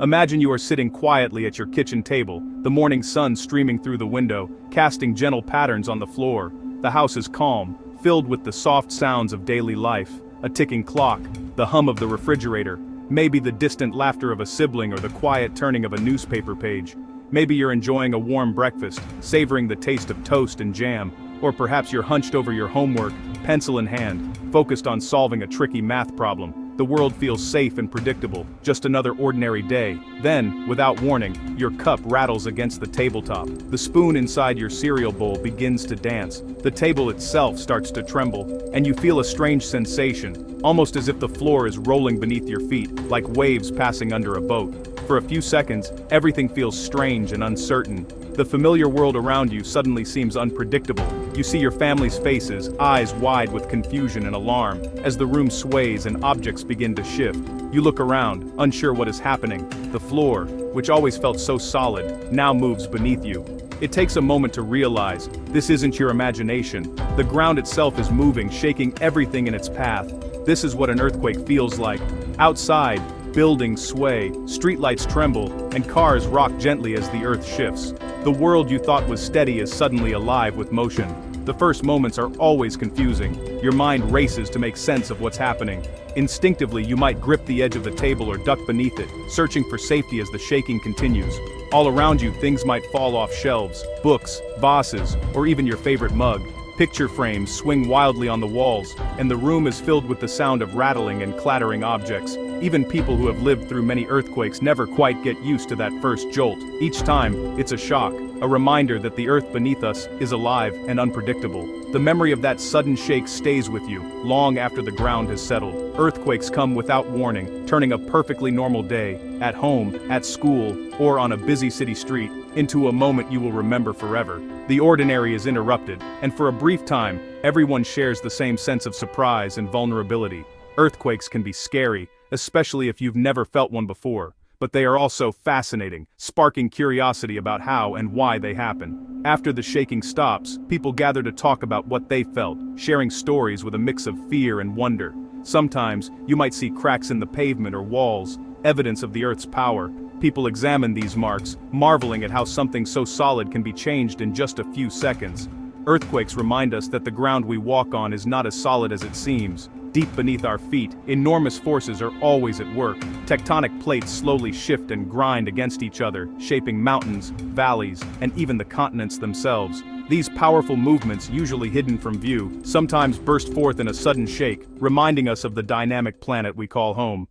Imagine you are sitting quietly at your kitchen table, the morning sun streaming through the window, casting gentle patterns on the floor. The house is calm, filled with the soft sounds of daily life, a ticking clock, the hum of the refrigerator, maybe the distant laughter of a sibling or the quiet turning of a newspaper page. Maybe you're enjoying a warm breakfast, savoring the taste of toast and jam, or perhaps you're hunched over your homework, pencil in hand, focused on solving a tricky math problem. The world feels safe and predictable, just another ordinary day. Then, without warning, your cup rattles against the tabletop. The spoon inside your cereal bowl begins to dance. The table itself starts to tremble, and you feel a strange sensation, almost as if the floor is rolling beneath your feet, like waves passing under a boat. For a few seconds, everything feels strange and uncertain. The familiar world around you suddenly seems unpredictable. You see your family's faces, eyes wide with confusion and alarm, as the room sways and objects begin to shift. You look around, unsure what is happening. The floor, which always felt so solid, now moves beneath you. It takes a moment to realize, this isn't your imagination. The ground itself is moving, shaking everything in its path. This is what an earthquake feels like. Outside, buildings sway, streetlights tremble, and cars rock gently as the earth shifts. The world you thought was steady is suddenly alive with motion. The first moments are always confusing. Your mind races to make sense of what's happening. Instinctively, you might grip the edge of the table or duck beneath it, searching for safety as the shaking continues. All around you, things might fall off shelves, books, vases, or even your favorite mug. Picture frames swing wildly on the walls, and the room is filled with the sound of rattling and clattering objects. Even people who have lived through many earthquakes never quite get used to that first jolt. Each time, it's a shock, a reminder that the earth beneath us is alive and unpredictable. The memory of that sudden shake stays with you, long after the ground has settled. Earthquakes come without warning, turning a perfectly normal day, at home, at school, or on a busy city street, into a moment you will remember forever. The ordinary is interrupted, and for a brief time, everyone shares the same sense of surprise and vulnerability. Earthquakes can be scary, especially if you've never felt one before, but they are also fascinating, sparking curiosity about how and why they happen. After the shaking stops, people gather to talk about what they felt, sharing stories with a mix of fear and wonder. Sometimes, you might see cracks in the pavement or walls, evidence of the Earth's power. People examine these marks, marveling at how something so solid can be changed in just a few seconds. Earthquakes remind us that the ground we walk on is not as solid as it seems. Deep beneath our feet, enormous forces are always at work. Tectonic plates slowly shift and grind against each other, shaping mountains, valleys, and even the continents themselves. These powerful movements, usually hidden from view, sometimes burst forth in a sudden shake, reminding us of the dynamic planet we call home.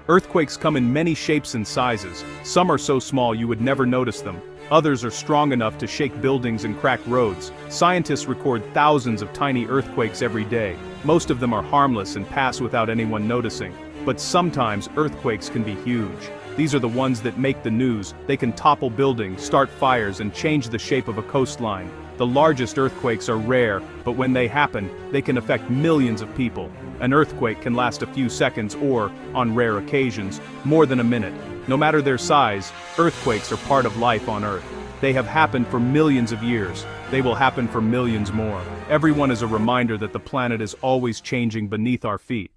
Earthquakes come in many shapes and sizes. Some are so small you would never notice them. Others are strong enough to shake buildings and crack roads. Scientists record thousands of tiny earthquakes every day. Most of them are harmless and pass without anyone noticing. But sometimes earthquakes can be huge. These are the ones that make the news. They can topple buildings, start fires, and change the shape of a coastline. The largest earthquakes are rare, but when they happen, they can affect millions of people. An earthquake can last a few seconds or, on rare occasions, more than a minute. No matter their size, earthquakes are part of life on Earth. They have happened for millions of years. They will happen for millions more. Everyone is a reminder that the planet is always changing beneath our feet.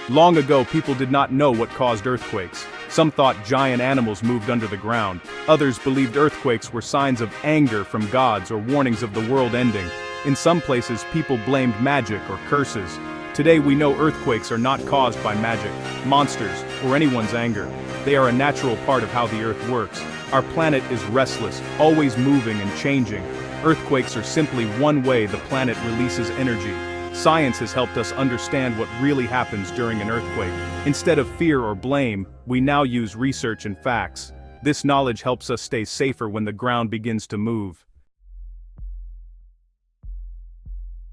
Long ago, people did not know what caused earthquakes. Some thought giant animals moved under the ground. Others believed earthquakes were signs of anger from gods or warnings of the world ending. In some places, people blamed magic or curses. Today we know earthquakes are not caused by magic, monsters, or anyone's anger. They are a natural part of how the Earth works. Our planet is restless, always moving and changing. Earthquakes are simply one way the planet releases energy. Science has helped us understand what really happens during an earthquake. Instead of fear or blame, we now use research and facts. This knowledge helps us stay safer when the ground begins to move.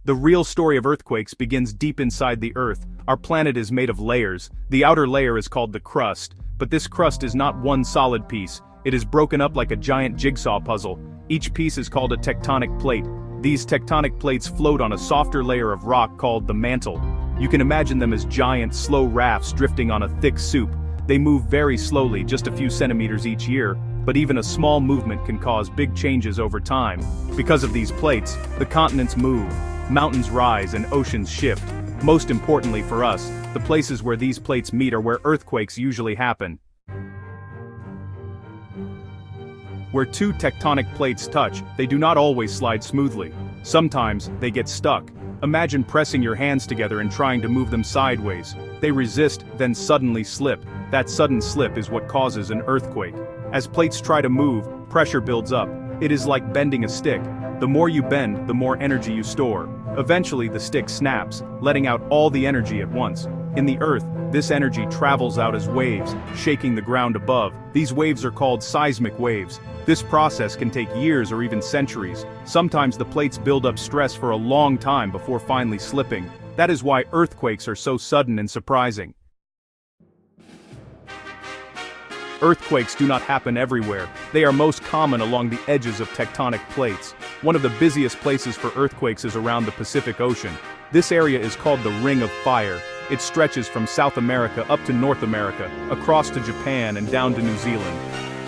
The real story of earthquakes begins deep inside the Earth. Our planet is made of layers. The outer layer is called the crust, but this crust is not one solid piece. It is broken up like a giant jigsaw puzzle. Each piece is called a tectonic plate. These tectonic plates float on a softer layer of rock called the mantle. You can imagine them as giant, slow rafts drifting on a thick soup. They move very slowly, just a few centimeters each year, but even a small movement can cause big changes over time. Because of these plates, the continents move. Mountains rise and oceans shift. Most importantly for us, the places where these plates meet are where earthquakes usually happen. Where two tectonic plates touch, they do not always slide smoothly. Sometimes, they get stuck. Imagine pressing your hands together and trying to move them sideways. They resist, then suddenly slip. That sudden slip is what causes an earthquake. As plates try to move, pressure builds up. It is like bending a stick. The more you bend, the more energy you store. Eventually the stick snaps, letting out all the energy at once. In the earth, this energy travels out as waves, shaking the ground above. These waves are called seismic waves. This process can take years or even centuries. Sometimes the plates build up stress for a long time before finally slipping. That is why earthquakes are so sudden and surprising. Earthquakes do not happen everywhere. They are most common along the edges of tectonic plates. One of the busiest places for earthquakes is around the Pacific Ocean. This area is called the Ring of Fire. It stretches from South America up to North America, across to Japan and down to New Zealand.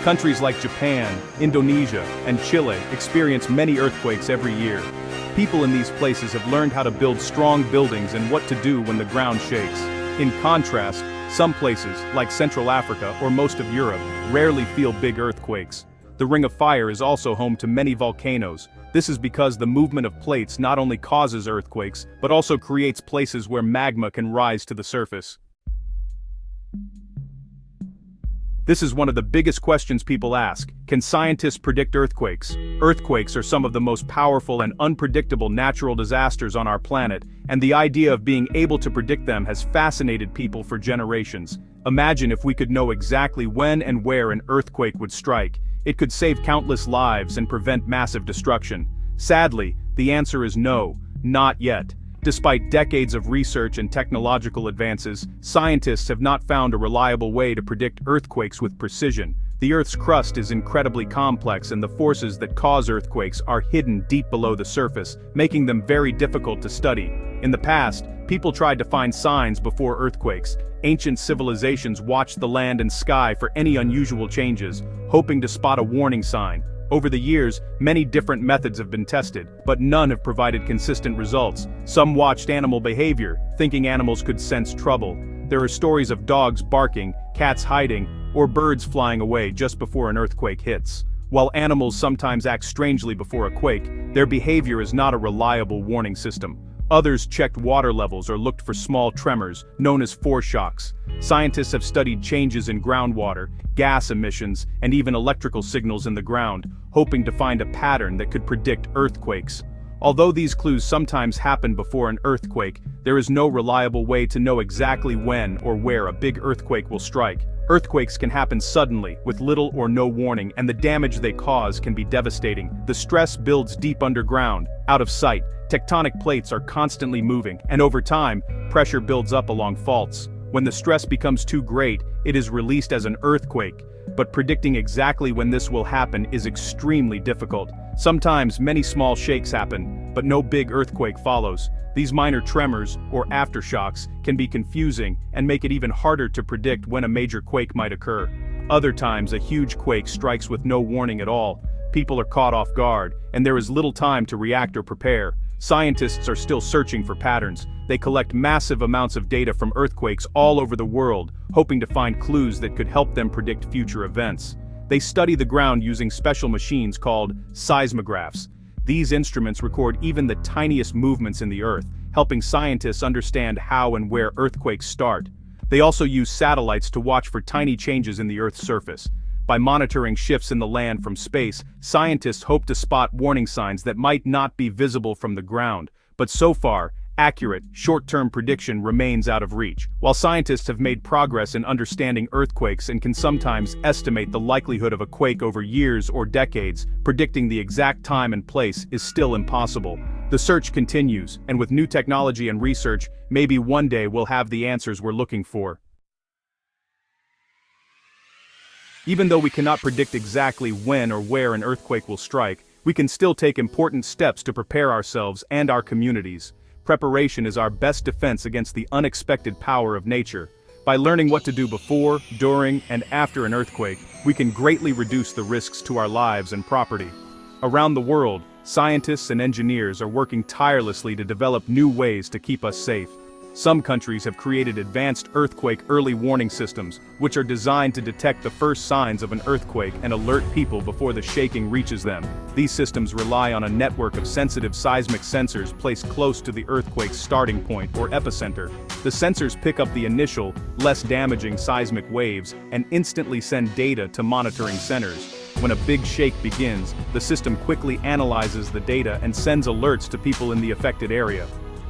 Countries like Japan, Indonesia, and Chile experience many earthquakes every year. People in these places have learned how to build strong buildings and what to do when the ground shakes. In contrast, some places, like Central Africa or most of Europe, rarely feel big earthquakes. The Ring of Fire is also home to many volcanoes. This is because the movement of plates not only causes earthquakes, but also creates places where magma can rise to the surface. This is one of the biggest questions people ask. Can scientists predict earthquakes? Earthquakes are some of the most powerful and unpredictable natural disasters on our planet, and the idea of being able to predict them has fascinated people for generations. Imagine if we could know exactly when and where an earthquake would strike. It could save countless lives and prevent massive destruction. Sadly, the answer is no, not yet. Despite decades of research and technological advances, scientists have not found a reliable way to predict earthquakes with precision. The Earth's crust is incredibly complex and the forces that cause earthquakes are hidden deep below the surface, making them very difficult to study. In the past, people tried to find signs before earthquakes. Ancient civilizations watched the land and sky for any unusual changes, hoping to spot a warning sign. Over the years, many different methods have been tested, but none have provided consistent results. Some watched animal behavior, thinking animals could sense trouble. There are stories of dogs barking, cats hiding, or birds flying away just before an earthquake hits. While animals sometimes act strangely before a quake, their behavior is not a reliable warning system. Others checked water levels or looked for small tremors, known as foreshocks. Scientists have studied changes in groundwater, gas emissions, and even electrical signals in the ground, hoping to find a pattern that could predict earthquakes. Although these clues sometimes happen before an earthquake, there is no reliable way to know exactly when or where a big earthquake will strike. Earthquakes can happen suddenly, with little or no warning, and the damage they cause can be devastating. The stress builds deep underground, out of sight. Tectonic plates are constantly moving, and over time, pressure builds up along faults. When the stress becomes too great, it is released as an earthquake. But predicting exactly when this will happen is extremely difficult. Sometimes many small shakes happen, but no big earthquake follows. These minor tremors, or aftershocks, can be confusing and make it even harder to predict when a major quake might occur. Other times a huge quake strikes with no warning at all. People are caught off guard, and there is little time to react or prepare. Scientists are still searching for patterns. They collect massive amounts of data from earthquakes all over the world, hoping to find clues that could help them predict future events. They study the ground using special machines called seismographs. These instruments record even the tiniest movements in the earth, helping scientists understand how and where earthquakes start. They also use satellites to watch for tiny changes in the Earth's surface. By monitoring shifts in the land from space, scientists hope to spot warning signs that might not be visible from the ground. But so far, accurate, short-term prediction remains out of reach. While scientists have made progress in understanding earthquakes and can sometimes estimate the likelihood of a quake over years or decades, predicting the exact time and place is still impossible. The search continues, and with new technology and research, maybe one day we'll have the answers we're looking for. Even though we cannot predict exactly when or where an earthquake will strike, we can still take important steps to prepare ourselves and our communities. Preparation is our best defense against the unexpected power of nature. By learning what to do before, during, and after an earthquake, we can greatly reduce the risks to our lives and property. Around the world, scientists and engineers are working tirelessly to develop new ways to keep us safe. Some countries have created advanced earthquake early warning systems, which are designed to detect the first signs of an earthquake and alert people before the shaking reaches them. These systems rely on a network of sensitive seismic sensors placed close to the earthquake's starting point or epicenter. The sensors pick up the initial, less damaging seismic waves and instantly send data to monitoring centers. When a big shake begins, the system quickly analyzes the data and sends alerts to people in the affected area.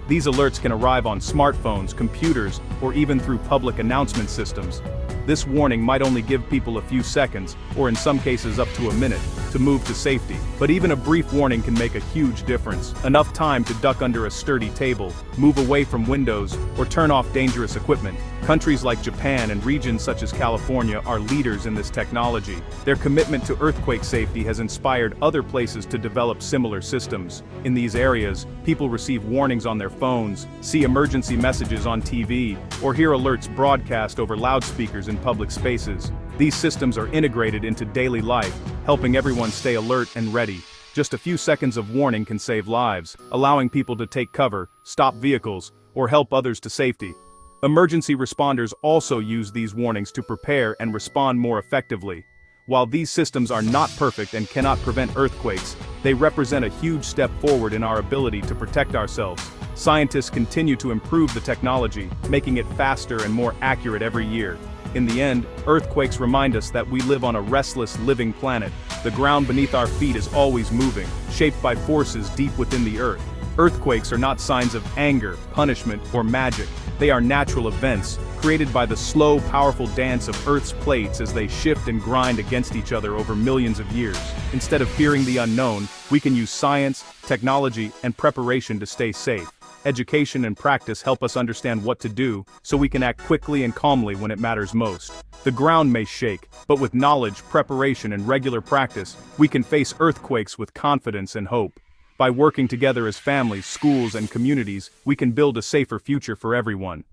These alerts can arrive on smartphones, computers, or even through public announcement systems. This warning might only give people a few seconds, or in some cases up to a minute, to move to safety. But even a brief warning can make a huge difference. Enough time to duck under a sturdy table, move away from windows, or turn off dangerous equipment. Countries like Japan and regions such as California are leaders in this technology. Their commitment to earthquake safety has inspired other places to develop similar systems. In these areas, people receive warnings on their phones, see emergency messages on TV, or hear alerts broadcast over loudspeakers in public spaces. These systems are integrated into daily life, helping everyone stay alert and ready. Just a few seconds of warning can save lives, allowing people to take cover, stop vehicles, or help others to safety. Emergency responders also use these warnings to prepare and respond more effectively. While these systems are not perfect and cannot prevent earthquakes, they represent a huge step forward in our ability to protect ourselves. Scientists continue to improve the technology, making it faster and more accurate every year. In the end, earthquakes remind us that we live on a restless, living planet. The ground beneath our feet is always moving, shaped by forces deep within the earth. Earthquakes are not signs of anger, punishment, or magic. They are natural events, created by the slow, powerful dance of Earth's plates as they shift and grind against each other over millions of years. Instead of fearing the unknown, we can use science, technology, and preparation to stay safe. Education and practice help us understand what to do, so we can act quickly and calmly when it matters most. The ground may shake, but with knowledge, preparation, and regular practice, we can face earthquakes with confidence and hope. By working together as families, schools, and communities, we can build a safer future for everyone.